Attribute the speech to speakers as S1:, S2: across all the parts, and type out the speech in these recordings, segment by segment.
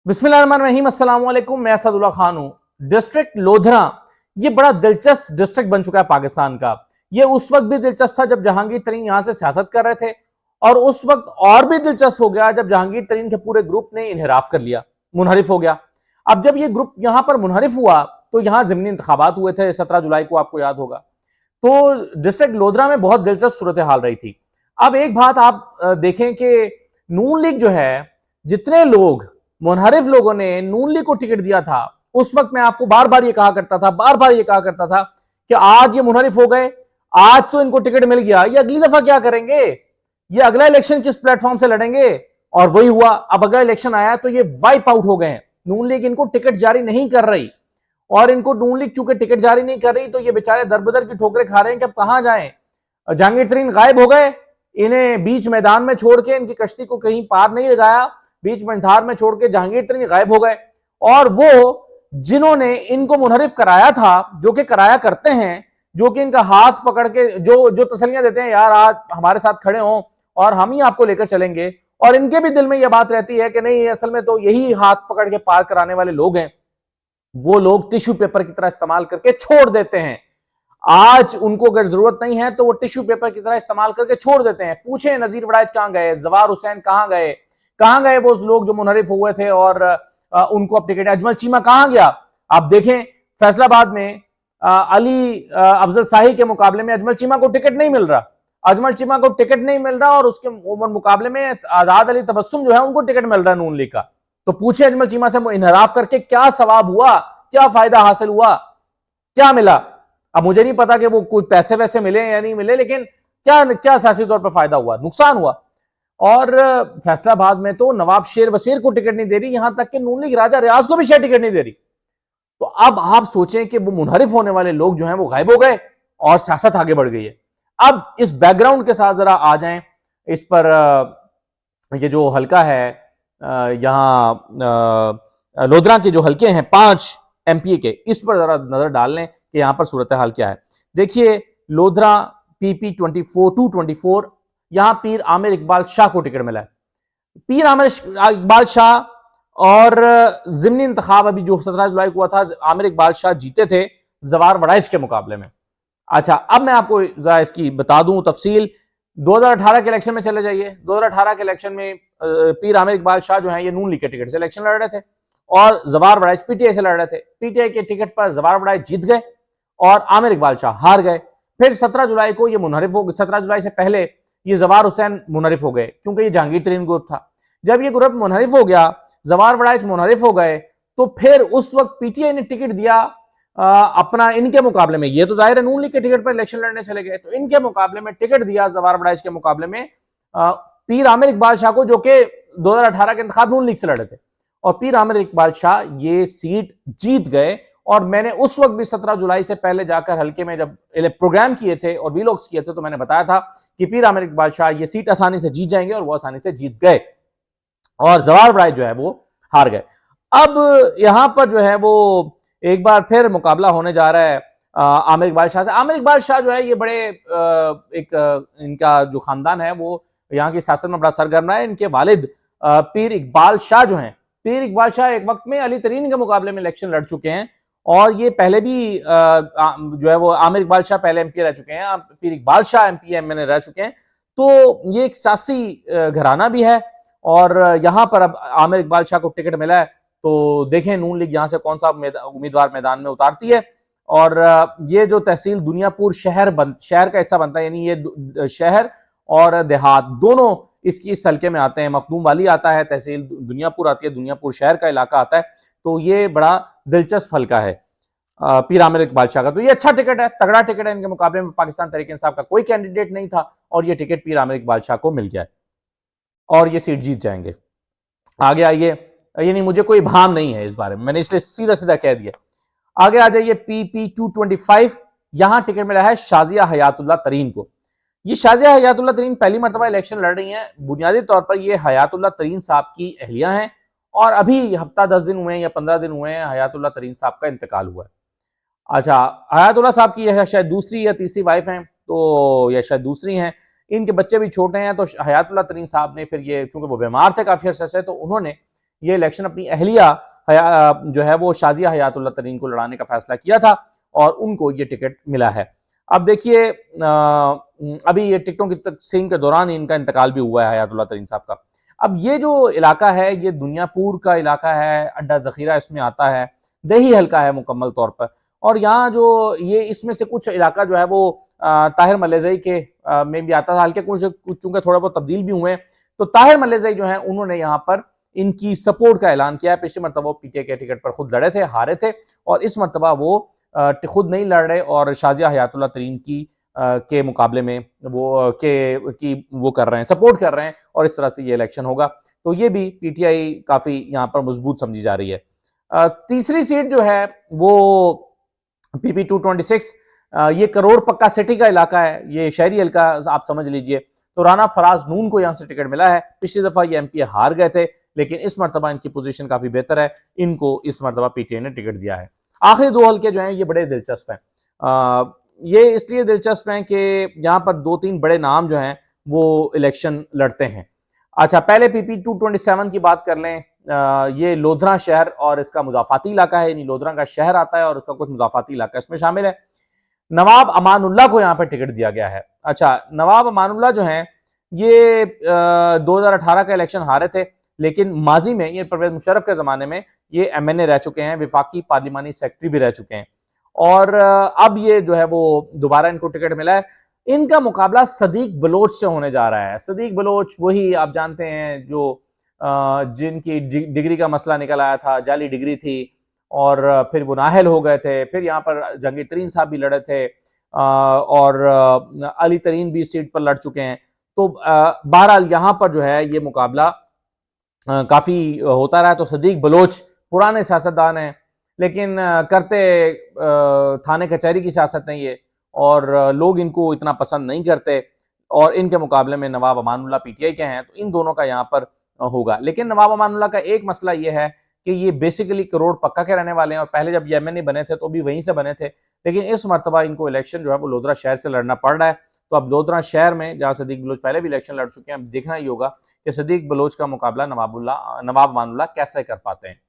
S1: बिस्मिल्लाहिर्रहमानिर्रहीम, अस्सलाम वालेकुम। मैं असदुल्ला खान हूं। डिस्ट्रिक्ट लोधरा ये बड़ा दिलचस्प डिस्ट्रिक्ट बन चुका है पाकिस्तान का। ये उस वक्त भी दिलचस्प था जब जहांगीर तरीन यहां से सियासत कर रहे थे, और उस वक्त और भी दिलचस्प हो गया जब जहांगीर तरीन के पूरे ग्रुप ने इनहराफ कर लिया, मुनहरिफ हो गया। अब जब ये ग्रुप यहां पर मुनहरिफ हुआ तो यहां जिमनी इंतखाबात हुए थे 17 जुलाई को, आपको याद होगा। तो डिस्ट्रिक्ट लोधरा में बहुत दिलचस्प सूरत हाल रही थी। अब एक बात आप देखें कि नून लीग जो है, जितने लोग मुनहरिफ लोगों ने नून लीग को टिकट दिया था, उस वक्त मैं आपको बार बार ये कहा करता था, बार बार ये कहा करता था कि आज ये मुनहरिफ हो गए, आज तो इनको टिकट मिल गया, ये अगली दफा क्या करेंगे, ये अगला इलेक्शन किस प्लेटफॉर्म से लड़ेंगे। और वही हुआ। अब अगला इलेक्शन आया तो ये वाइप आउट हो गए हैं। नून लीग इनको टिकट जारी नहीं कर रही, और इनको नून लीग चूंकि टिकट जारी नहीं कर रही तो ये बेचारे दरबदर की ठोकरें खा रहे हैं कि अब कहां जाएं। जहांगीर तरीन गायब हो गए, इन्हें बीच मैदान में छोड़ के, इनकी कश्ती को कहीं पार नहीं लगाया, बीच मंधार में छोड़ के जहांगीर तरीन गायब हो गए। और वो जिन्होंने इनको मुनहरिफ कराया था, जो कि कराया करते हैं, जो कि इनका हाथ पकड़ के जो जो तसल्लियां देते हैं, यार आज हमारे साथ खड़े हों और हम ही आपको लेकर चलेंगे, और इनके भी दिल में यह बात रहती है कि नहीं, असल में तो यही हाथ पकड़ के पार कराने वाले लोग हैं, वो लोग टिश्यू पेपर की तरह इस्तेमाल करके छोड़ देते हैं। आज उनको अगर जरूरत नहीं है तो वो टिश्यू पेपर की तरह इस्तेमाल करके छोड़ देते हैं। पूछे नजीर वड़ाइच कहां गए, जवार हुसैन कहां गए वो लोग जो मुनहरिफ हुए थे और उनको अब टिकट, अजमल चीमा कहां गया। आप देखें फैसलाबाद में अली अफजल शाही के मुकाबले में अजमल चीमा को टिकट नहीं मिल रहा, अजमल चीमा को टिकट नहीं मिल रहा, और उसके मुकाबले में आजाद अली तबस्सुम जो है उनको टिकट मिल रहा है नून लीग का। तो पूछे अजमल चीमा से इनहराफ करके क्या सवाब हुआ, क्या फायदा हासिल हुआ, क्या मिला। अब मुझे नहीं पता कि वो कुछ पैसे वैसे मिले या नहीं मिले, लेकिन क्या क्या सियासी तौर पर फायदा हुआ, नुकसान हुआ। और फैसलाबाद में तो नवाब शेर वसीर को टिकट नहीं दे रही, यहां तक कि नून लीग राजा रियाज को भी शायद टिकट नहीं दे रही। तो अब आप सोचें कि वो मुनहरिफ होने वाले लोग जो हैं वो गायब हो गए और सियासत आगे बढ़ गई है। अब इस बैकग्राउंड के साथ जरा आ जाएं इस पर। ये जो हल्का है यहां लोधरा के जो हल्के हैं 5 एमपीए के, इस पर जरा नजर डाल लें कि यहां पर सूरत हाल क्या है। देखिए लोधरा पीपी 24 यहां पीर आमिर इकबाल शाह को टिकट मिला है। पीर आमिर इकबाल शाह और जिमनी इंतखाब अभी जो 17 जुलाई को हुआ था, आमिर इकबाल शाह जीते थे जवार वड़ाइच के मुकाबले में। अच्छा, अब मैं आपको जरा इसकी बता दूं तफसील। 2018 के इलेक्शन में चले जाइए। 2018 के इलेक्शन में पीर आमिर इकबाल शाह जो है ये नून लीग के टिकट से इलेक्शन लड़ रहे थे, और जवार वड़ाइच पीटीआई से लड़ रहे थे। पीटीआई के टिकट पर जवार वड़ाइच जीत गए और आमिर इकबाल शाह हार गए। फिर 17 जुलाई को ये मुनहरिफ हो गए। 17 जुलाई से पहले ये जवार हुसैन मुनहरिफ हो गए, क्योंकि ये जहांगीर तरीन ग्रुप था। जब ये ग्रुप मुनहरिफ हो गया, जवार वड़ाइच मुनहरिफ हो गए, तो फिर उस वक्त पीटीआई ने टिकट दिया अपना इनके मुकाबले में। ये तो जाहिर है नून लीग के टिकट पर इलेक्शन लड़ने चले गए, तो इनके मुकाबले में टिकट दिया जवार वड़ाइच के मुकाबले में पीर आमिर इकबाल शाह को, जो कि 2018 के इंतखाब नून लीग से लड़े थे। और पीर आमिर इकबाल शाह ये सीट जीत गए। और मैंने उस वक्त भी 17 जुलाई से पहले जाकर हल्के में जब प्रोग्राम किए थे और वीलॉग्स किए थे, तो मैंने बताया था कि पीर आमिर इकबाल शाह ये सीट आसानी से जीत जाएंगे, और वो आसानी से जीत गए, और जवार वड़ाइच जो है वो हार गए। अब यहां पर जो है वो एक बार फिर मुकाबला होने जा रहा है आमिर इकबाल शाह से। आमिर इकबाल शाह जो है ये बड़े इनका जो खानदान है वो यहाँ की सियासत में बड़ा सरगर्म है। इनके वालिद पीर इकबाल शाह जो हैं, पीर इकबाल शाह एक वक्त में अली तरीन के मुकाबले में इलेक्शन लड़ चुके हैं, और ये पहले भी जो है वो आमिर इकबाल शाह पहले एमपी रह चुके हैं, पीर इकबाल शाह एमपी एमएनए रह चुके हैं। तो ये एक सियासी घराना भी है, और यहां पर अब आमिर इकबाल शाह को टिकट मिला है, तो देखें नून लीग यहां से कौन सा उम्मीदवार मैदान में उतारती है। और ये जो तहसील दुनियापुर शहर का हिस्सा बनता है, यानी ये शहर और देहात दोनों इसकी इस हल्के में आते हैं। मखदूम वाली आता है, तहसील दुनियापुर आती है, दुनियापुर शहर का इलाका आता है। तो ये बड़ा दिलचस्प हल्का है पीर आमिर इकबाल शाह का। तो ये अच्छा टिकट है, तगड़ा टिकट है। इनके मुकाबले में पाकिस्तान तहरीक इंसाफ का कोई कैंडिडेट नहीं था, और ये टिकट पीर आमिर इकबाल शाह को मिल गया है, और ये सीट जीत जाएंगे। आगे आइए, यानी मुझे कोई भान नहीं है इस बारे में, मैंने इसलिए सीधा सीधा कह दिया। आगे आ जाइए पीपी 225, यहां टिकट मिला है शाजिया हयातुल्लाह तरीन को। ये शाजिया हयातुल्लाह तरीन पहली मरतबा इलेक्शन लड़ रही हैं। बुनियादी तौर पर ये हयातुल्लाह तरीन साहब की अहलिया हैं, और अभी हफ्ता 10 दिन हुए हैं या 15 दिन हुए हैं हयातुल्लाह तरीन साहब का इंतकाल हुआ है। अच्छा, हयातुल्लाह साहब की यह शायद दूसरी या तीसरी वाइफ हैं, तो यह शायद दूसरी हैं। इनके बच्चे भी छोटे हैं, तो हयातुल्लाह तरीन साहब ने फिर ये, चूंकि वो बीमार थे काफी अरसे से, तो उन्होंने ये इलेक्शन अपनी अहलिया जो है वो शाजिया हयातुल्लाह तरीन को लड़ाने का फैसला किया था और उनको ये टिकट मिला है। अब देखिए अभी ये टिकटों की तकसीम के दौरान इनका इंतकाल भी हुआ है हयातुल्लाह तरीन साहब का। अब ये जो इलाका है ये दुनियापुर का इलाका है, अड्डा ज़खीरा इसमें आता है, दही हल्का है मुकम्मल तौर पर। और यहाँ जो ये इसमें से कुछ इलाका जो है वो ताहिर मलेज़ई के में भी आता था, हल्के कुछ चूंकि थोड़ा बहुत तब्दील भी हुए, तो ताहिर मलेज़ई जो है उन्होंने यहाँ पर इनकी सपोर्ट का ऐलान किया है। पिछले मरतबा वो पीटीआई के टिकट पर खुद लड़े थे, हारे थे, और इस मरतबा वो खुद नहीं लड़ रहे और शाजिया हयातुल्लाह तरीन की के मुकाबले में वो कर रहे हैं, सपोर्ट कर रहे हैं, और इस तरह से ये इलेक्शन होगा। तो ये भी पीटीआई काफी यहाँ पर मजबूत समझी जा रही है। तीसरी सीट जो है वो पीपी 226, ये करोड़ पक्का सिटी का इलाका है, ये शहरी हल्का आप समझ लीजिए। तो राना फराज नून को यहाँ से टिकट मिला है। पिछली दफा ये एमपी हार गए थे, लेकिन इस मरतबा इनकी पोजीशन काफी बेहतर है, इनको इस मरतबा पीटीआई ने टिकट दिया है। आखिरी दो हल्के जो हैं ये बड़े दिलचस्प हैं। ये इसलिए दिलचस्प हैं कि यहाँ पर दो तीन बड़े नाम जो हैं वो इलेक्शन लड़ते हैं। अच्छा, पहले पीपी 227 की बात कर लें। ये लोधरा शहर और इसका मुजाफाती इलाका है, यानी लोधरा का शहर आता है और उसका कुछ मुजाफाती इलाका इसमें शामिल है। नवाब अमानुल्लाह को यहाँ पर टिकट दिया गया है। अच्छा, नवाब अमानुल्लाह जो हैं ये 2018 का इलेक्शन हारे थे, लेकिन माजी में ये परवेज मुशर्रफ के जमाने में ये एमएनए रह चुके हैं, विफाकी पार्लिमानी सेक्रेटरी भी रह चुके हैं, और अब ये जो है वो दोबारा इनको टिकट मिला है। इनका मुकाबला सदीक बलोच से होने जा रहा है। सदीक बलोच वही आप जानते हैं जो जिनकी डिग्री का मसला निकल आया था, जाली डिग्री थी, और फिर वो नाहल हो गए थे। फिर यहाँ पर जंगी तरीन साहब भी लड़े थे और अली तरीन भी सीट पर लड़ चुके हैं। तो बहरहाल यहाँ पर जो है ये मुकाबला काफी होता रहा। तो सदीक बलोच पुराने सियासतदान हैं, लेकिन करते थाने कचहरी की सियासत नहीं है, और लोग इनको इतना पसंद नहीं करते, और इनके मुकाबले में नवाब अमानुल्लाह पीटीआई के हैं, तो इन दोनों का यहाँ पर होगा। लेकिन नवाब अमानुल्लाह का एक मसला यह है कि ये बेसिकली करोड़ पक्का के रहने वाले हैं, और पहले जब एमएनए बने थे तो भी वहीं से बने थे, लेकिन इस मरतबा इनको इलेक्शन जो है वो लोधरा शहर से लड़ना पड़ रहा है। तो अब लोधरा शहर में जहाँ सदीक बलोच पहले भी इलेक्शन लड़ चुके हैं, अब देखना ही होगा कि सदीक बलोच का मुकाबला नवाब अमानुल्लाह कैसे कर पाते हैं।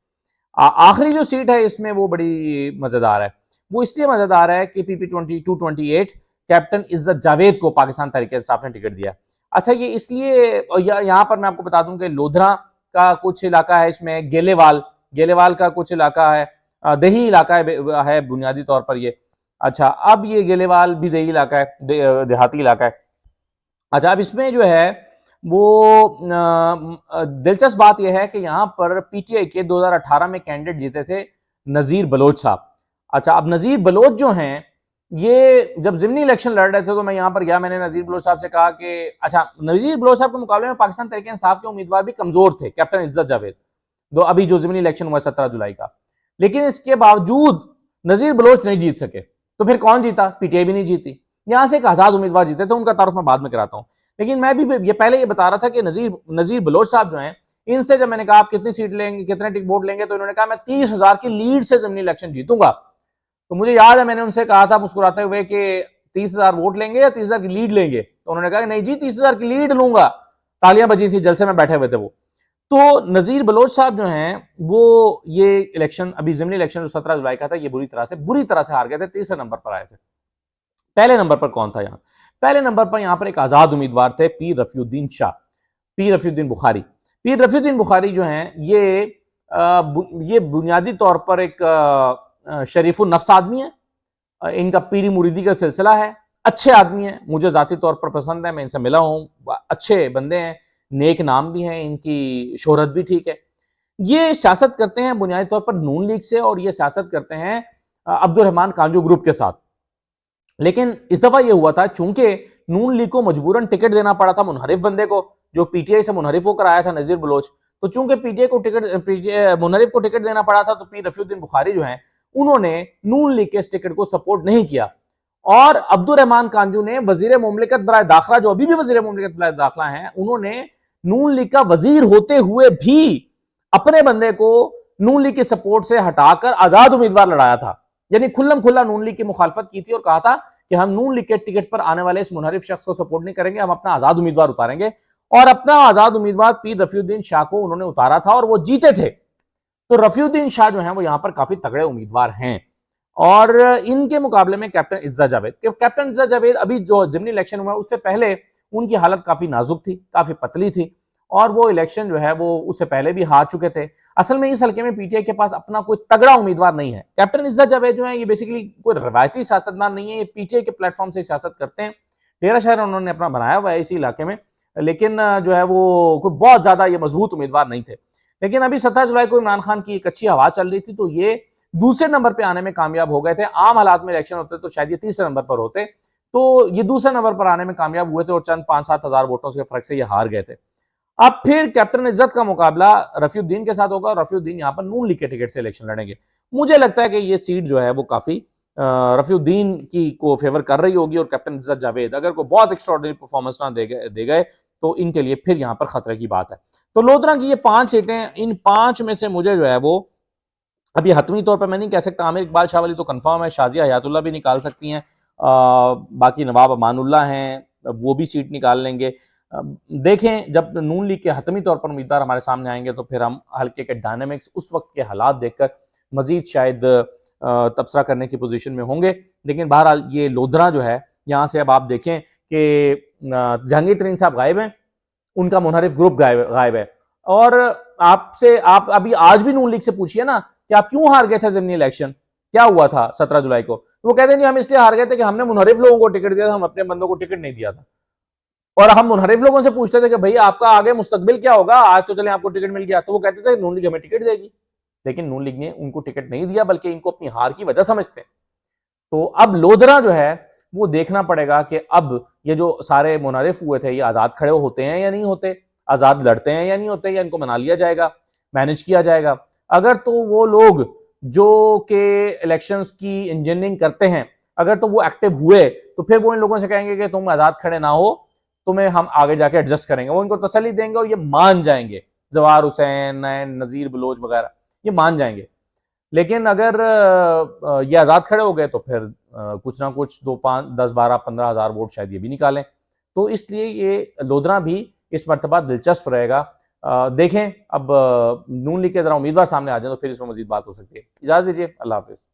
S1: आखिरी जो सीट है इसमें वो बड़ी मजेदार है। वो इसलिए मजेदार है कि पीपी 228 कैप्टन इज्जत जावेद को पाकिस्तान तहरीक इंसाफ ने टिकट दिया। अच्छा, ये इसलिए यहाँ पर मैं आपको बता दूं कि लोधरा का कुछ इलाका है, इसमें गेलेवाल का कुछ इलाका है, दही इलाका है बुनियादी तौर पर ये। अच्छा, अब ये गेलेवाल भी दही इलाका है, देहाती इलाका है। अच्छा, अब इसमें जो है वो दिलचस्प बात यह है कि यहाँ पर पीटीआई के 2018 में कैंडिडेट जीते थे नजीर बलोच साहब। अच्छा, अब नजीर बलोच जो हैं ये जब जिमनी इलेक्शन लड़ रहे थे तो मैं यहाँ पर गया, मैंने नजीर बलोच साहब से कहा कि अच्छा, नजीर बलोच साहब के मुकाबले में पाकिस्तान तहरीक इंसाफ के उम्मीदवार भी कमजोर थे, कैप्टन इज्जत जावेद, दो अभी जो जिमनी इलेक्शन हुआ 17 जुलाई का, लेकिन इसके बावजूद नजीर बलोच नहीं जीत सके। तो फिर कौन जीता? पीटीआई भी नहीं जीती। यहां से एक आजाद उम्मीदवार जीते थे, उनका तारुफ मैं बाद में कराता हूं। लेकिन मैं भी ये पहले ये बता रहा था कि नजीर बलोच साहब जो हैं, इनसे जब मैंने कहा आप कितनी सीट लेंगे, कितने वोट लेंगे, तो इन्होंने कहा मैं 30,000 की लीड से जिमनी इलेक्शन जीतूंगा। तो मुझे याद है मैंने उनसे कहा था मुस्कुराते हुए कि 30,000 वोट लेंगे या 30,000 की लीड लेंगे, तो उन्होंने कहा नहीं जी 30,000 की लीड लूंगा। तालियां बजी थी, जलसे में बैठे हुए थे वो। तो नजीर बलोच साहब जो हैं वो ये इलेक्शन, अभी जिमनी इलेक्शन जो 17 जुलाई का था, ये बुरी तरह से हार गए थे, तीसरे नंबर पर आए थे। पहले नंबर पर कौन था? यहाँ पहले नंबर पर यहाँ पर एक आजाद उम्मीदवार थे, पीर रफीउद्दीन शाह, पीर रफीउद्दीन बुखारी। पीर रफीउद्दीन बुखारी जो हैं ये बुनियादी तौर पर एक शरीफुल नफ्स आदमी है, इनका पीरी मुरीदी का सिलसिला है, अच्छे आदमी हैं, मुझे जाती तौर पर पसंद है, मैं इनसे मिला हूँ, अच्छे बंदे हैं, नेक नाम भी हैं, इनकी शोहरत भी ठीक है। ये सियासत करते हैं बुनियादी तौर पर नून लीग से, और ये सियासत करते हैं अब्दुल रहमान कांजू ग्रुप के साथ। लेकिन इस दफा ये हुआ था, चूंकि नून लीग को मजबूरन टिकट देना पड़ा था मुनहरिफ बंदे को, जो पीटीआई से मुनहरिफ होकर आया था, नजीर बलोच। तो चूंकि मुनहरिफ को टिकट देना पड़ा था, तो पीर रफीउद्दीन बुखारी जो है उन्होंने नून लीग के इस टिकट को सपोर्ट नहीं किया, और अब्दुल रहमान कांजू ने वजीर मुमलिकत बराए दाखिला, जो अभी भी वजीर मुमलिकत बराए दाखिला हैं, उन्होंने नून लीग का वजीर होते हुए भी अपने बंदे को नून लीग के सपोर्ट से हटाकर आजाद उम्मीदवार लड़ाया था। यानी खुल्लम खुल्ला नून लीग की मुखालफत की थी और कहा था कि हम नून लीग के टिकट पर आने वाले इस मुनहरिफ शख्स को सपोर्ट नहीं करेंगे, हम अपना आजाद उम्मीदवार उतारेंगे। और अपना आजाद उम्मीदवार पीर रफीउद्दीन शाह को उन्होंने उतारा था और वो जीते थे। तो रफीउद्दीन शाह जो है वो यहां पर काफी तगड़े उम्मीदवार हैं। और इनके मुकाबले में captain Itza Javed, captain Itza Javed अभी जो जिमनी इलेक्शन हुआ उससे पहले उनकी हालत काफी नाजुक थी, काफी पतली थी, और वो इलेक्शन जो है वो उससे पहले भी हार चुके थे। असल में इस हल्के में पीटीआई के पास अपना कोई तगड़ा उम्मीदवार नहीं है। कैप्टन इज्जा जावेद जो है ये बेसिकली कोई रवायती सियासतदान नहीं है, ये पीटीआई के प्लेटफॉर्म से सियासत करते हैं। डेरा शहर उन्होंने अपना बनाया हुआ है इसी इलाके में, लेकिन जो है वो कोई बहुत ज्यादा ये मजबूत उम्मीदवार नहीं थे। लेकिन अभी 17 जुलाई को इमरान खान की एक अच्छी हवा चल रही थी, तो ये दूसरे नंबर पे आने में कामयाब हो गए थे। आम हालात में इलेक्शन होते तो शायद ये तीसरे नंबर पर होते, तो ये दूसरे नंबर पर आने में कामयाब हुए थे और चंद 5-7 हजार वोटों के फर्क से ये हार गए थे। अब फिर कैप्टन इज्जत का मुकाबला रफीउद्दीन के साथ होगा और रफीउद्दीन यहां पर नून लीग के टिकट से इलेक्शन लड़ेंगे। मुझे लगता है कि ये सीट जो है वो काफी रफीउद्दीन की को फेवर कर रही होगी, और कैप्टन इज्जत जावेद अगर कोई बहुत एक्स्ट्राऑर्डिनरी परफॉर्मेंस ना दे गए तो इनके लिए फिर यहां पर खतरे की बात है। तो लोधरा की ये 5 सीटें, इन 5 में से मुझे जो है वो अभी हतमी तौर पर मैं नहीं कह सकता। आमिर इकबाल शाह वाली तो कंफर्म है, शाजिया हयातुल्लाह भी निकाल सकती हैं, बाकी नवाब अमानुल्लाह हैं, वो भी सीट निकाल लेंगे। देखें जब नून लीग के हतमी तौर पर उम्मीदवार हमारे सामने आएंगे तो फिर हम हल्के के डायनेमिक्स, उस वक्त के हालात देखकर मजीद शायद तबसरा करने की पोजीशन में होंगे। लेकिन बहरहाल ये लोधरा जो है, यहाँ से अब आप देखें कि जहांगीर तरीन साहब गायब हैं, उनका मुनहरिफ ग्रुप गायब है, और आपसे आप अभी आज भी नून लीग से पूछिए ना कि आप क्यों हार गए थे ज़िमनी इलेक्शन, क्या हुआ था 17 जुलाई को, तो वो कहते हैं हम इसलिए हार गए थे कि हमने मुनहरिफ लोगों को टिकट दिया था, हम अपने बंदों को टिकट नहीं दिया था। और हम मुनहरिफ लोगों से पूछते थे कि भाई आपका आगे मुस्तकबिल क्या होगा, आज तो चले आपको टिकट मिल गया, तो वो कहते थे नून लीग हमें टिकट देगी। लेकिन नून लीग ने उनको टिकट नहीं दिया, बल्कि इनको अपनी हार की वजह समझते हैं। तो अब लोधरा जो है वो देखना पड़ेगा कि अब ये जो सारे मुनारिफ हुए थे ये आजाद खड़े होते हैं या नहीं होते, आजाद लड़ते हैं या नहीं होते, या इनको मना लिया जाएगा, मैनेज किया जाएगा। अगर तो वो लोग जो के इलेक्शंस की इंजीनियरिंग करते हैं, अगर तो वो एक्टिव हुए, तो फिर वो इन लोगों से कहेंगे कि तुम आजाद खड़े ना हो, तुम्हें हम आगे जाके एडजस्ट करेंगे। वो इनको तसल्ली देंगे और ये मान जाएंगे, जवाहर हुसैन, नजीर बलोच वगैरह ये मान जाएंगे। लेकिन अगर ये आजाद खड़े हो गए तो फिर कुछ ना कुछ 2, 5, 10, 12, 15 हजार वोट शायद ये भी निकालें। तो इसलिए ये लोधरा भी इस मर्तबा दिलचस्प रहेगा। देखें अब नून लीग के जरा उम्मीदवार सामने आ जाए तो फिर इसमें मजीद बात हो सकती है। इजाजत दीजिए, अल्लाह हाफिज।